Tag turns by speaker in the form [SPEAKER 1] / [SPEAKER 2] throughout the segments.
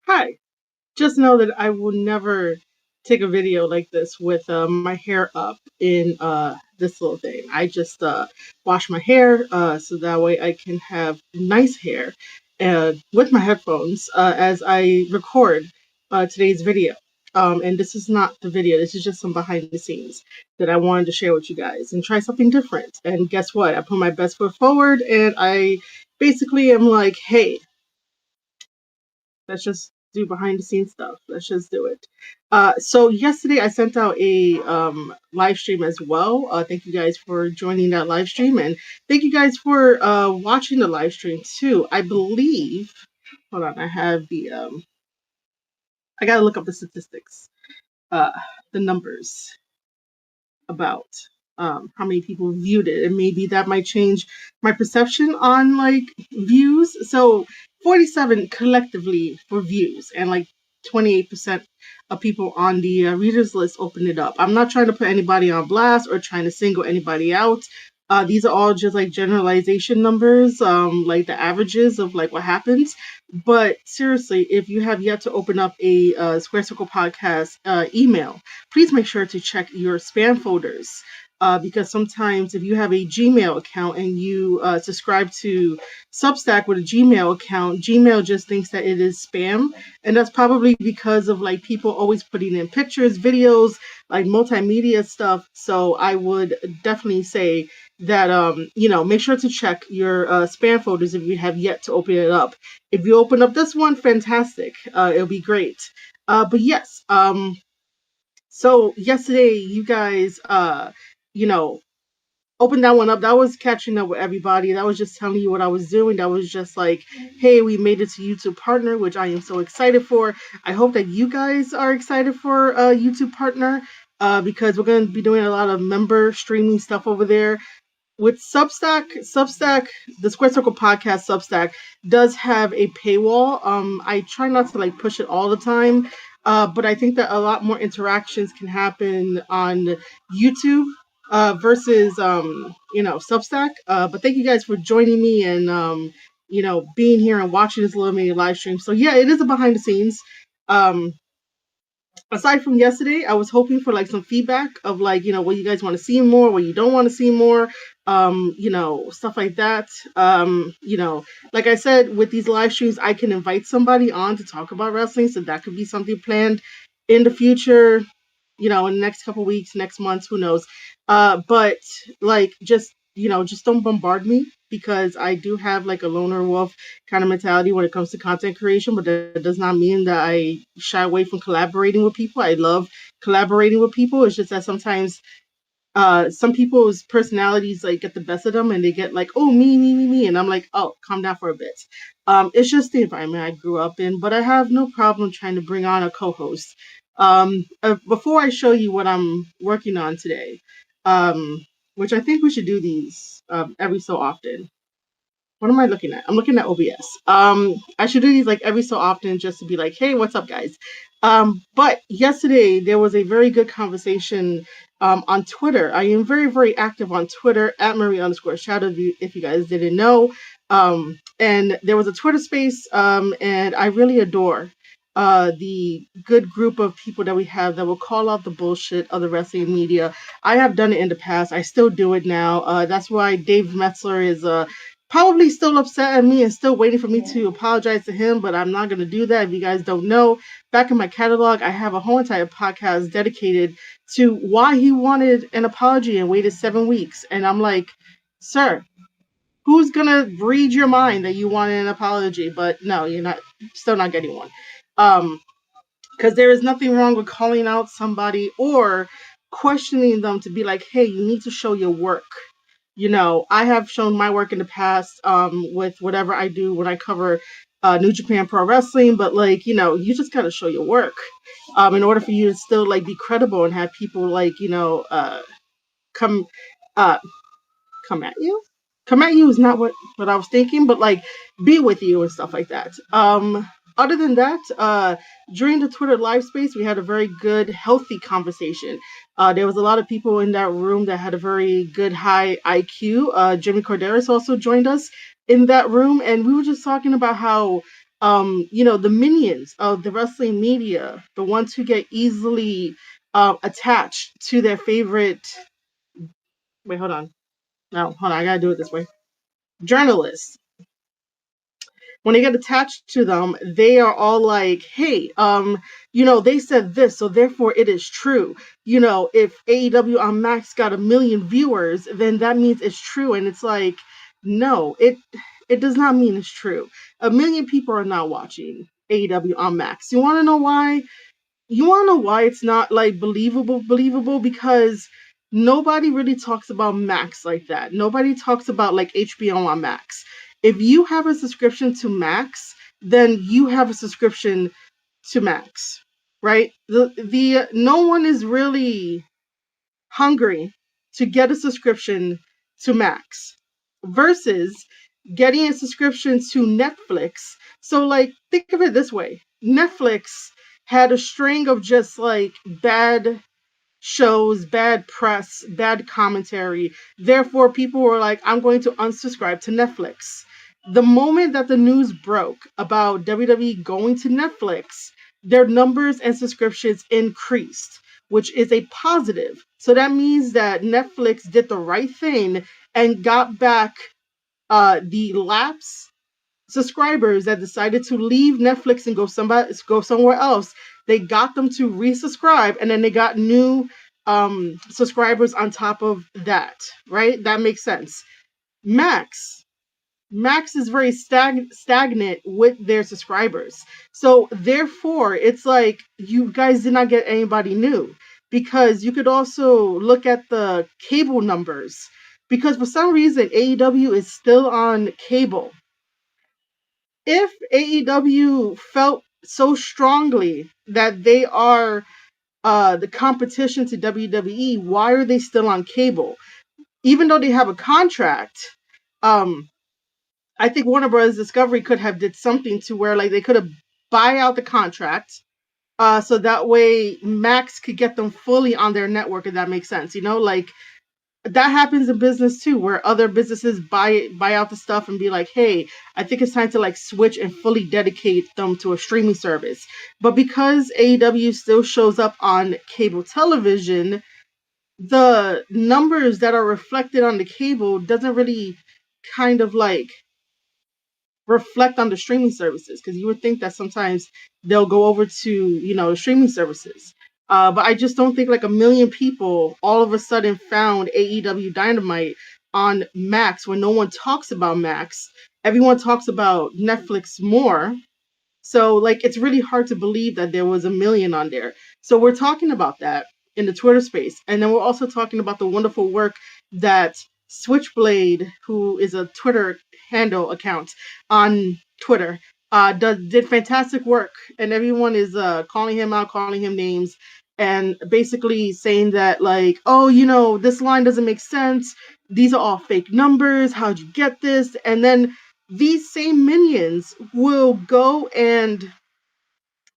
[SPEAKER 1] Hi. Just know that I will never take a video like this with my hair up in this little thing. I just wash my hair so that way I can have nice hair with my headphones as I record today's video. And this is not the video. This is just some behind the scenes that I wanted to share with you guys and try something different. And guess what? I put my best foot forward and I basically am like, hey, let's just do behind the scenes stuff. Let's just do it. So yesterday I sent out a live stream as well. Thank you guys for joining that live stream, and thank you guys for watching the live stream too. I believe. Hold on, I have the. I gotta look up the statistics, uh, the numbers about how many people viewed it, and maybe that might change my perception on like views. So 47 collectively for views, and like 28% of people on the readers list opened it up. I'm not trying to put anybody on blast or trying to single anybody out. These are all just like generalization numbers, like the averages of like what happens. But seriously, if you have yet to open up a Square Circle podcast email, please make sure to check your spam folders. Because sometimes if you have a Gmail account and you subscribe to Substack with a Gmail account, Gmail just thinks that it is spam. And that's probably because of like people always putting in pictures, videos, like multimedia stuff. So I would definitely say that, make sure to check your spam folders if you have yet to open it up. If you open up this one, fantastic. It'll be great. But yes, so yesterday you guys, you know, opened that one up. That was catching up with everybody. That was just telling you what I was doing. That was just like, hey, we made it to YouTube Partner, which I am so excited for. I hope that you guys are excited for YouTube Partner because we're going to be doing a lot of member streaming stuff over there. With Substack, the Square Circle podcast Substack does have a paywall. I try not to like push it all the time, but I think that a lot more interactions can happen on YouTube versus Substack. But thank you guys for joining me and being here and watching this little mini live stream. So yeah, it is a behind the scenes. Um, Aside from yesterday, I was hoping for like some feedback of like, what you guys want to see more, what you don't want to see more, stuff like that. Like I said, with these live streams, I can invite somebody on to talk about wrestling. So that could be something planned in the future, in the next couple weeks, next months, who knows. But like, just don't bombard me because I do have like a loner wolf kind of mentality when it comes to content creation, but that does not mean that I shy away from collaborating with people. I love collaborating with people. It's just that sometimes some people's personalities like get the best of them and they get like, oh, me. And I'm like, oh, calm down for a bit. It's just the environment I grew up in, but I have no problem trying to bring on a co-host. Before I show you what I'm working on today, which I think we should do these every so often. What am I looking at? I'm looking at OBS. I should do these like every so often just to be like, hey, what's up, guys? But yesterday there was a very good conversation on Twitter. I am very, very active on Twitter at Marie_Shadow, if you guys didn't know. And there was a Twitter space, and I really adore the good group of people that we have that will call out the bullshit of the wrestling media. I have done it in the past. I still do it now. That's why Dave Metzler is probably still upset at me and still waiting for me to apologize to him, but I'm not going to do that. If you guys don't know, back in my catalog, I have a whole entire podcast dedicated to why he wanted an apology and waited 7 weeks. And I'm like, sir, who's going to read your mind that you wanted an apology? But no, you're not, still not getting one. Because there is nothing wrong with calling out somebody or questioning them to be like, hey, you need to show your work. I have shown my work in the past with whatever I do when I cover New Japan Pro Wrestling, but like, you just gotta show your work in order for you to still like be credible and have people like, come uh, come at you. Come at you is not what I was thinking, but like be with you and stuff like that. Other than that, during the Twitter live space, we had a very good, healthy conversation. There was a lot of people in that room that had a very good, high IQ. Jimmy Corderas also joined us in that room, and we were just talking about how the minions of the wrestling media, the ones who get easily attached to their favorite. Wait, hold on. No, hold on. I gotta do it this way. Journalists, when they get attached to them, they are all like, hey, they said this, so therefore it is true. If AEW on Max got 1 million viewers, then that means it's true. And it's like, no, it does not mean it's true. 1 million people are not watching AEW on Max. You want to know why? You want to know why it's not like believable? Because nobody really talks about Max like that. Nobody talks about like HBO on Max. If you have a subscription to Max, then you have a subscription to Max, right? The no one is really hungry to get a subscription to Max versus getting a subscription to Netflix. So, like, think of it this way: Netflix had a string of just like bad shows, bad press, bad commentary. Therefore, people were like, I'm going to unsubscribe to Netflix. The moment that the news broke about WWE going to Netflix, their numbers and subscriptions increased, which is a positive. So that means that Netflix did the right thing and got back the lapse subscribers that decided to leave Netflix and go somewhere else. They got them to resubscribe, and then they got new subscribers on top of that. Right? That makes sense. Max. Max is very stagnant with their subscribers. So therefore, it's like you guys did not get anybody new, because you could also look at the cable numbers, because for some reason AEW is still on cable. If AEW felt so strongly that they are the competition to WWE, why are they still on cable? Even though they have a contract, I think Warner Bros. Discovery could have did something to where like they could have buy out the contract, so that way Max could get them fully on their network, if that makes sense. Like that happens in business too, where other businesses buy out the stuff and be like, hey, I think it's time to like switch and fully dedicate them to a streaming service. But because AEW still shows up on cable television, the numbers that are reflected on the cable doesn't really kind of like reflect on the streaming services, because you would think that sometimes they'll go over to the streaming services. But I just don't think like 1 million people all of a sudden found AEW Dynamite on Max when no one talks about Max. Everyone talks about Netflix more. So like it's really hard to believe that there was 1 million on there. So we're talking about that in the Twitter space. And then we're also talking about the wonderful work that Switchblade, who is a Twitter handle account on Twitter, did fantastic work. And everyone is calling him out, calling him names, and basically saying that like, oh, this line doesn't make sense. These are all fake numbers. How'd you get this? And then these same minions will go and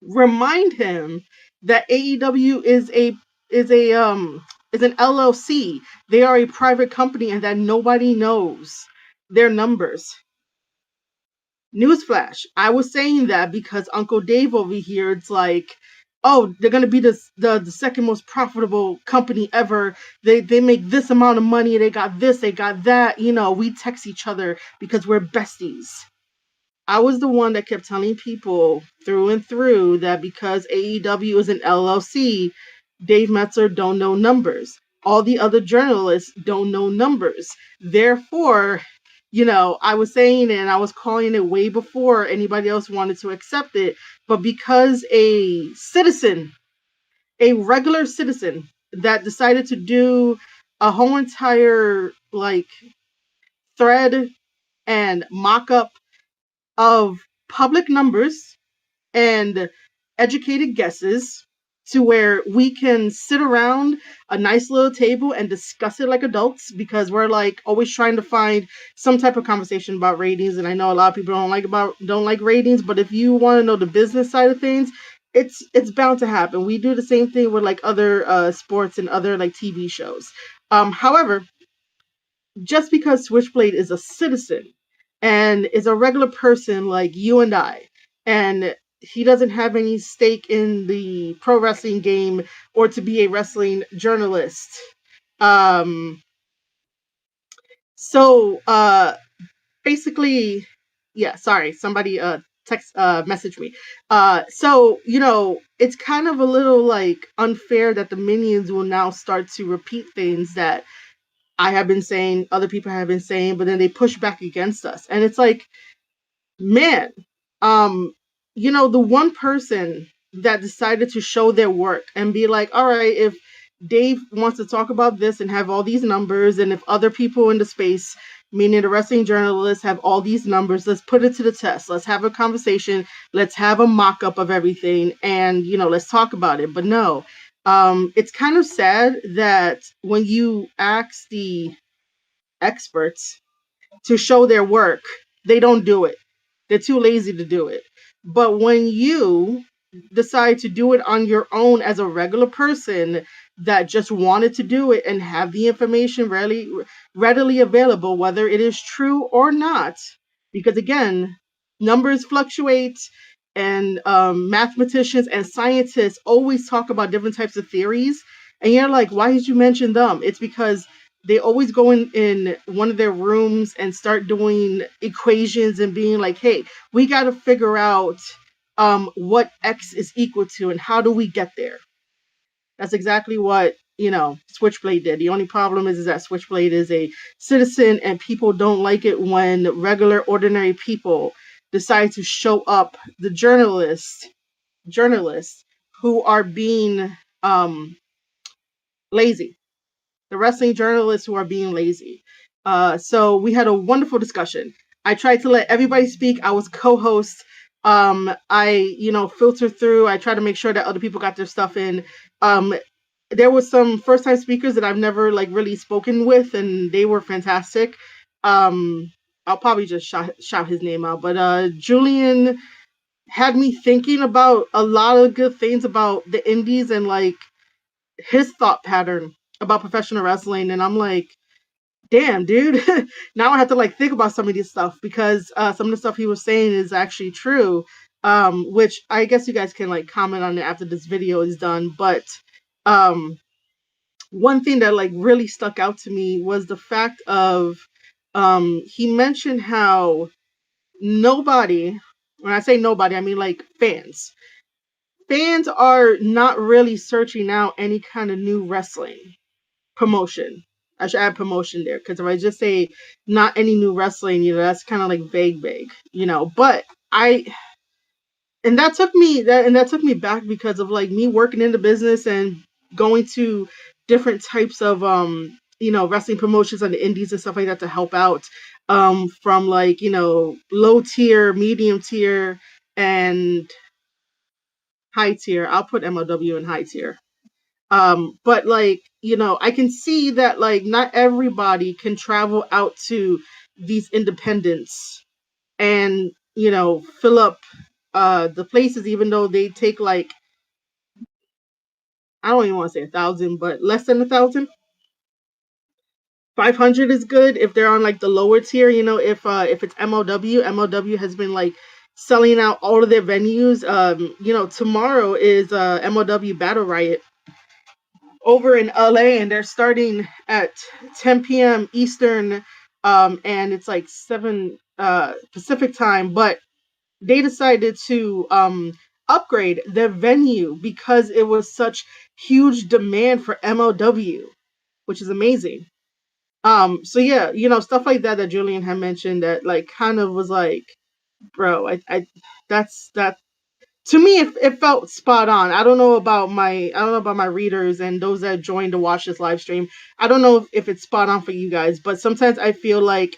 [SPEAKER 1] remind him that AEW is an LLC. They are a private company and that nobody knows their numbers. Newsflash. I was saying that because Uncle Dave over here, it's like, oh, they're gonna be the second most profitable company ever. They make this amount of money, they got this, they got that. We text each other because we're besties. I was the one that kept telling people through and through that because AEW is an LLC, Dave Metzler don't know numbers. All the other journalists don't know numbers. Therefore, I was saying it and I was calling it way before anybody else wanted to accept it. But because a citizen, a regular citizen that decided to do a whole entire like thread and mock up of public numbers and educated guesses to where we can sit around a nice little table and discuss it like adults, because we're like always trying to find some type of conversation about ratings. And I know a lot of people don't like ratings, but if you want to know the business side of things, it's bound to happen. We do the same thing with like other sports and other like TV shows. However, just because Switchblade is a citizen and is a regular person like you and I, and he doesn't have any stake in the pro wrestling game or to be a wrestling journalist. Um, so basically, yeah, sorry, somebody text messaged me. So it's kind of a little like unfair that the minions will now start to repeat things that I have been saying, other people have been saying, but then they push back against us. And it's like, man, um, the one person that decided to show their work and be like, all right, if Dave wants to talk about this and have all these numbers, and if other people in the space, meaning the wrestling journalists, have all these numbers, let's put it to the test. Let's have a conversation. Let's have a mock up of everything, and let's talk about it. But no, it's kind of sad that when you ask the experts to show their work, they don't do it. They're too lazy to do it. But when you decide to do it on your own as a regular person that just wanted to do it and have the information readily available, whether it is true or not, because again, numbers fluctuate, and mathematicians and scientists always talk about different types of theories. And you're like, why did you mention them? It's because they always go in one of their rooms and start doing equations and being like, hey, we got to figure out what X is equal to and how do we get there. That's exactly what Switchblade did. The only problem is that Switchblade is a citizen, and people don't like it when regular ordinary people decide to show up the journalists who are being lazy, the wrestling journalists who are being lazy. So we had a wonderful discussion. I tried to let everybody speak. I was co-host. I filter through. I try to make sure that other people got their stuff in. There was some first-time speakers that I've never really spoken with, and they were fantastic. I'll probably just shout his name out, but Julian had me thinking about a lot of good things about the indies and his thought pattern about professional wrestling, and I'm like, damn, dude. Now I have to think about some of this stuff, because some of the stuff he was saying is actually true. Which I guess you guys can comment on it after this video is done. But one thing that really stuck out to me was the fact of he mentioned how nobody, when I say nobody, I mean fans are not really searching out any kind of new wrestling promotion. I should add promotion there, because if I just say not any new wrestling, that's kind of vague, But that took me back, because of me working in the business and going to different types of wrestling promotions on the indies and stuff like that to help out, from low tier, medium tier, and high tier. I'll put MLW in high tier. But I can see that not everybody can travel out to these independents and fill up the places, even though they take I don't even want to say 1,000, but less than 1,000. 500 is good if they're on the lower tier. If it's MLW has been selling out all of their venues. Tomorrow is MLW Battle Riot over in LA, and they're starting at 10 p.m. Eastern, and it's 7 Pacific time. But they decided to upgrade their venue because it was such huge demand for MLW, which is amazing. So yeah, stuff like that Julian had mentioned, that kind of was bro, I that's that to me, it felt spot on. I don't know about my readers and those that joined to watch this live stream. I don't know if it's spot on for you guys, but sometimes I feel like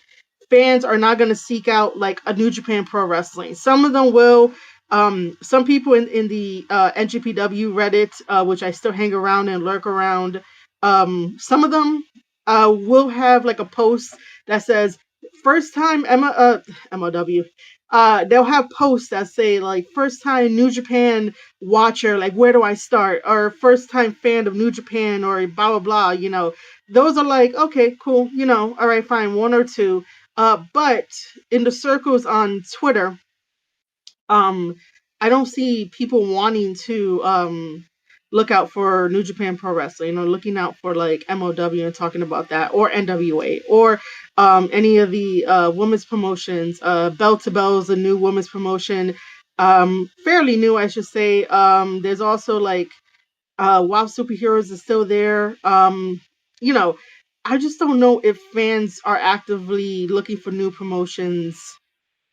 [SPEAKER 1] fans are not going to seek out a New Japan Pro Wrestling. Some of them will. Some people in the NGPW Reddit, which I still hang around and lurk around, some of them will have a post that says first time MLW. They'll have posts that say first time New Japan watcher, where do I start, or first time fan of New Japan, or blah blah blah. Those are okay, cool, all right, fine, one or two. But in the circles on Twitter, um I don't see people wanting to look out for New Japan Pro Wrestling or looking out for like MOW and talking about that, or NWA, or any of the women's promotions. Bell to Bell is a new women's promotion, fairly new, I should say. There's also like WoW Superheroes is still there. You know, I just don't know if fans are actively looking for new promotions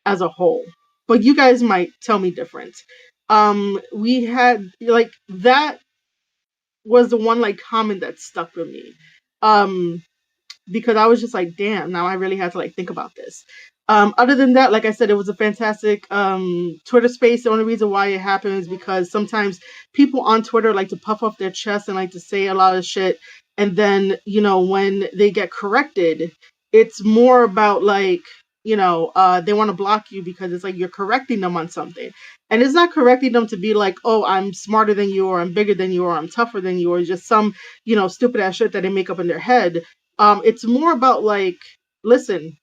[SPEAKER 1] as a whole. But you guys might tell me different. We had like that was the one like comment that stuck with me. Um, because I was just like, damn, now I really had to like think about this. Other than that, like I said, it was a fantastic Twitter space. The only reason why it happened is because sometimes people on Twitter like to puff up their chest and like to say a lot of shit. And then, when they get corrected, it's more about like, they want to block you because it's like you're correcting them on something. And it's not correcting them to be like, oh, I'm smarter than you, or I'm bigger than you, or I'm tougher than you, or just some, stupid ass shit that they make up in their head. It's more about like, listen,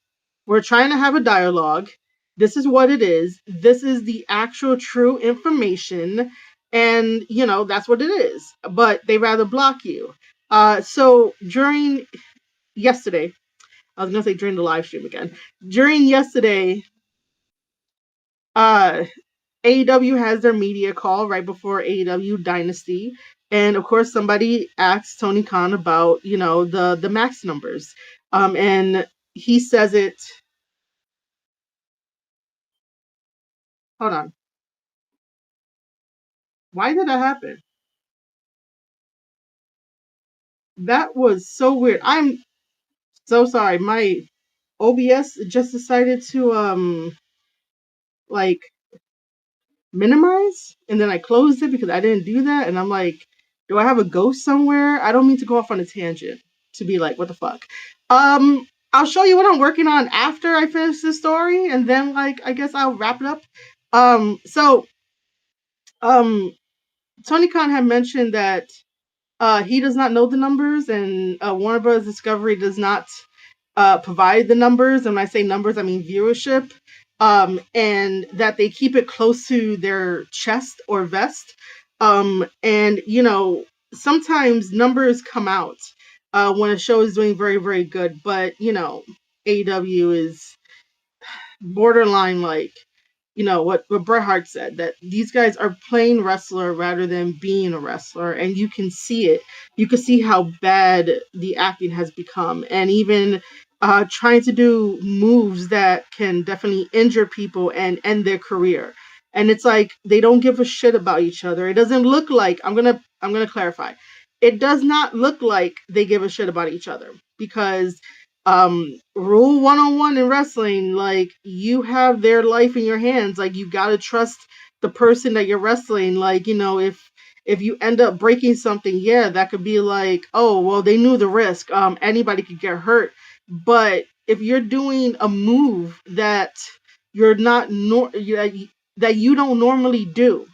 [SPEAKER 1] we're trying to have a dialogue. This is what it is. This is the actual true information. And, that's what it is. But they rather block you. So during yesterday, I was going to say during the live stream again. During yesterday, uh, AEW has their media call right before AEW Dynasty. And of course, somebody asked Tony Khan about, the max numbers. And he says it. Hold on. Why did that happen? That was so weird. I'm so sorry. My OBS just decided to like minimize, and then I closed it because I didn't do that, and I'm like, do I have a ghost somewhere? I don't mean to go off on a tangent to be like, what the fuck? I'll show you what I'm working on after I finish this story, and then like I guess I'll wrap it up. So Tony Khan had mentioned that he does not know the numbers, and Warner Bros. Discovery does not provide the numbers. And when I say numbers, I mean viewership. And that they keep it close to their chest or vest. And sometimes numbers come out when a show is doing very, very good, but AEW is borderline like what Bret Hart said, that these guys are playing wrestler rather than being a wrestler, and you can see it. You can see how bad the acting has become, and even trying to do moves that can definitely injure people and end their career. And it's like they don't give a shit about each other. It doesn't look like I'm gonna clarify. It does not look like they give a shit about each other, because rule 101 in wrestling, like, you have their life in your hands. Like, you got to trust the person that you're wrestling. Like, if you end up breaking something, yeah, that could be like, oh well, they knew the risk, anybody could get hurt. But if you're doing a move that you're not that you don't normally do,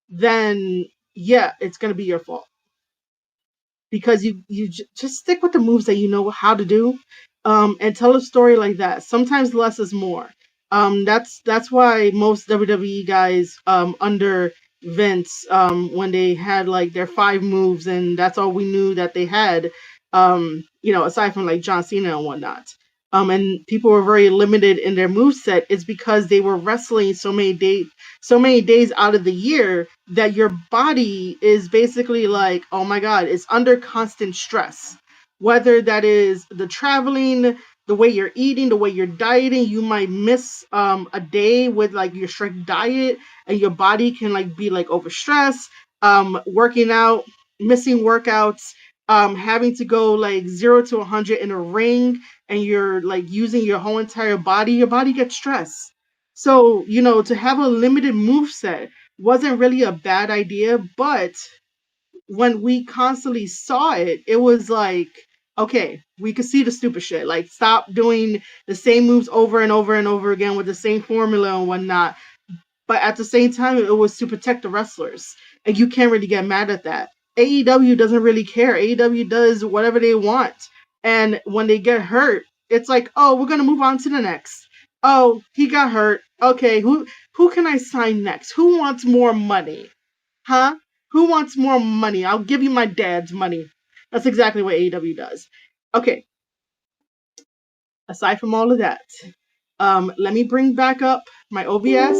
[SPEAKER 1] then yeah, it's going to be your fault, because just stick with the moves that you know how to do, and tell a story like that. Sometimes less is more. That's why most WWE guys under Vince, when they had like their 5 moves and that's all we knew that they had, aside from like John Cena and whatnot. And people were very limited in their move set. It's because they were wrestling so many days out of the year, that your body is basically like, oh my god, it's under constant stress. Whether that is the traveling, the way you're eating, the way you're dieting, you might miss a day with like your strict diet, and your body can like be like overstressed. Working out, missing workouts, having to go like 0 to 100 in a ring, and you're like using your whole entire body, your body gets stressed. So, to have a limited move set wasn't really a bad idea, but when we constantly saw it, it was like, okay, we could see the stupid shit. Like, stop doing the same moves over and over and over again with the same formula and whatnot. But at the same time, it was to protect the wrestlers, and you can't really get mad at that. AEW doesn't really care. AEW does whatever they want, and when they get hurt, it's like, oh, we're gonna move on to the next. Oh, he got hurt. Okay, who can I sign next? Who wants more money? Huh? Who wants more money? I'll give you my dad's money. That's exactly what AEW does. Okay, aside from all of that, let me bring back up my OBS,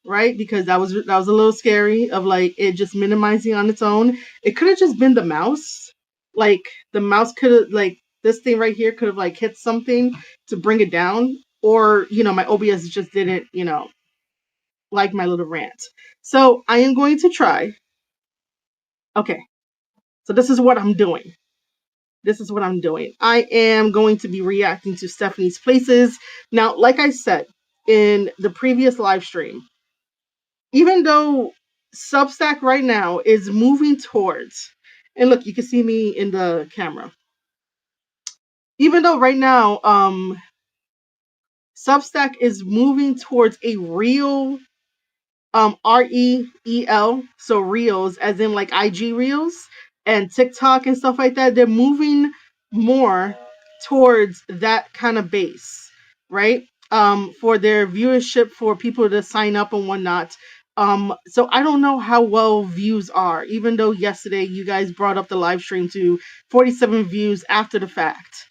[SPEAKER 1] right? Because that was a little scary of like it just minimizing on its own. It could have just been the mouse. Like the mouse could have like this thing right here could have like hit something to bring it down. Or, my OBS just didn't, like my little rant. So I am going to try. Okay. So this is what I'm doing. This is what I'm doing. I am going to be reacting to Stephanie's Places. Now, like I said in the previous live stream, even though Substack right now is moving towards, and look, you can see me in the camera. Even though right now, Substack is moving towards a real REEL, so reels, as in like IG reels and TikTok and stuff like that. They're moving more towards that kind of base, right? For their viewership, for people to sign up and whatnot. So I don't know how well views are, even though yesterday you guys brought up the live stream to 47 views after the fact.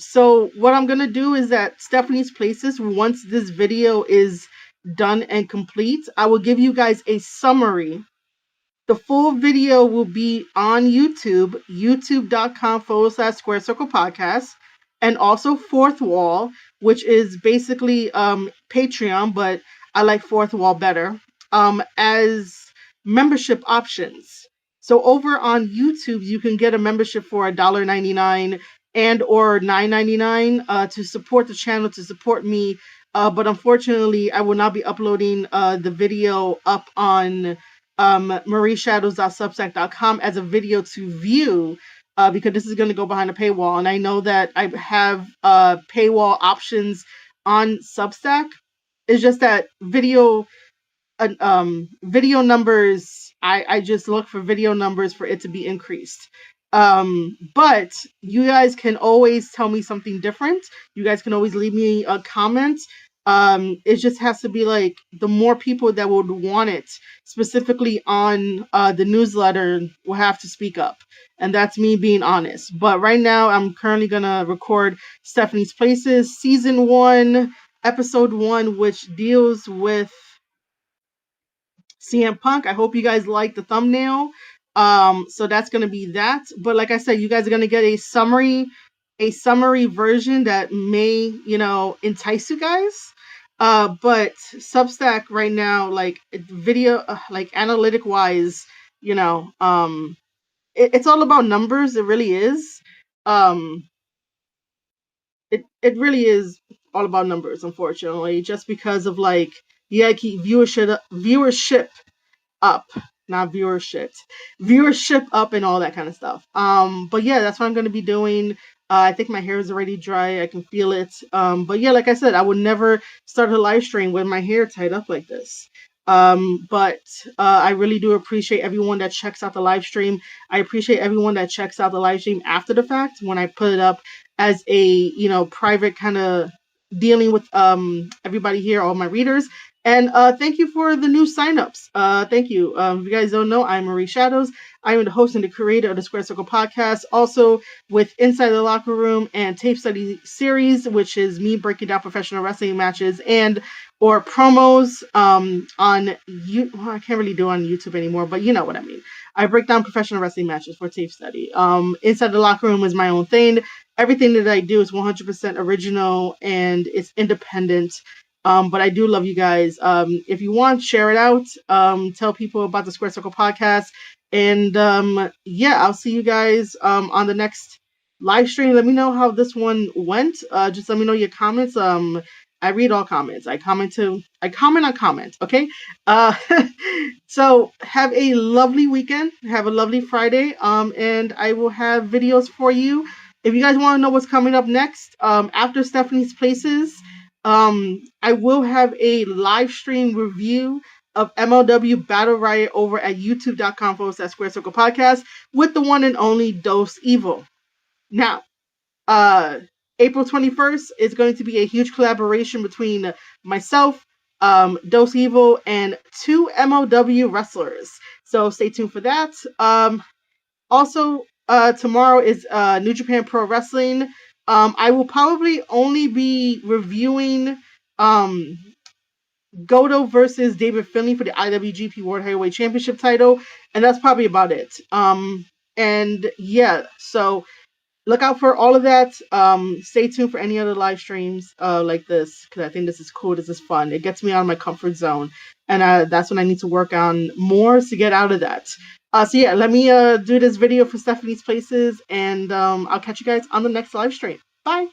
[SPEAKER 1] So what I'm gonna do is that Stephanie's Places, once this video is done and complete, I will give you guys a summary. The full video will be on YouTube, youtube.com/Square Circle Podcast, and also Fourth Wall, which is basically Patreon, but I like Fourth Wall better, as membership options. So over on YouTube, you can get a membership for $1.99 and or $9.99 to support the channel, to support me. But unfortunately, I will not be uploading the video up on marieshadows.substack.com as a video to view, because this is going to go behind a paywall. And I know that I have paywall options on Substack. It's just that video numbers, I just look for video numbers for it to be increased. But you guys can always tell me something different. You guys can always leave me a comment. It just has to be like the more people that would want it specifically on the newsletter will have to speak up. And that's me being honest. But right now I'm currently gonna record Stephanie's Places season 1, episode 1, which deals with CM Punk. I hope you guys like the thumbnail. So that's gonna be that. But like I said, you guys are gonna get a summary version that may, entice you guys. But Substack right now, like video, like analytic wise, it's all about numbers. It really is. It really is all about numbers, unfortunately, just because of like you gotta keep viewership up, not viewership up and all that kind of stuff. But yeah, that's what I'm going to be doing. I think my hair is already dry. I can feel it. But yeah, like I said, I would never start a live stream with my hair tied up like this. But I really do appreciate everyone that checks out the live stream. I appreciate everyone that checks out the live stream after the fact when I put it up as a, private kind of dealing with everybody here, all my readers. And thank you for the new signups. Thank you. If you guys don't know, I'm Marie Shadows. I am the host and the creator of the Square Circle Podcast, also with Inside the Locker Room and Tape Study Series, which is me breaking down professional wrestling matches and or promos on you. Well, I can't really do it on YouTube anymore, but you know what I mean. I break down professional wrestling matches for Tape Study. Inside the Locker Room is my own thing. Everything that I do is 100% original and it's independent. But I do love you guys. If you want, share it out. Tell people about the Square Circle Podcast. And yeah, I'll see you guys on the next live stream. Let me know how this one went. Just let me know your comments. I read all comments. I comment on comments. Okay. So have a lovely weekend. Have a lovely Friday. And I will have videos for you. If you guys want to know what's coming up next, after Stephanie's Places, I will have a live stream review of MLW Battle Riot over at youtube.com/Square Circle Podcast with the one and only Dose Evil. Now, April 21st is going to be a huge collaboration between myself, Dose Evil, and 2 MOW wrestlers. So stay tuned for that. Also, tomorrow is New Japan Pro Wrestling. I will probably only be reviewing Goto versus David Finlay for the IWGP World Heavyweight Championship title, and that's probably about it. And yeah, so look out for all of that. Stay tuned for any other live streams like this, because I think this is cool. This is fun. It gets me out of my comfort zone, and that's when I need to work on more to get out of that. So yeah, let me do this video for Stephanie's Places, and I'll catch you guys on the next live stream. Bye.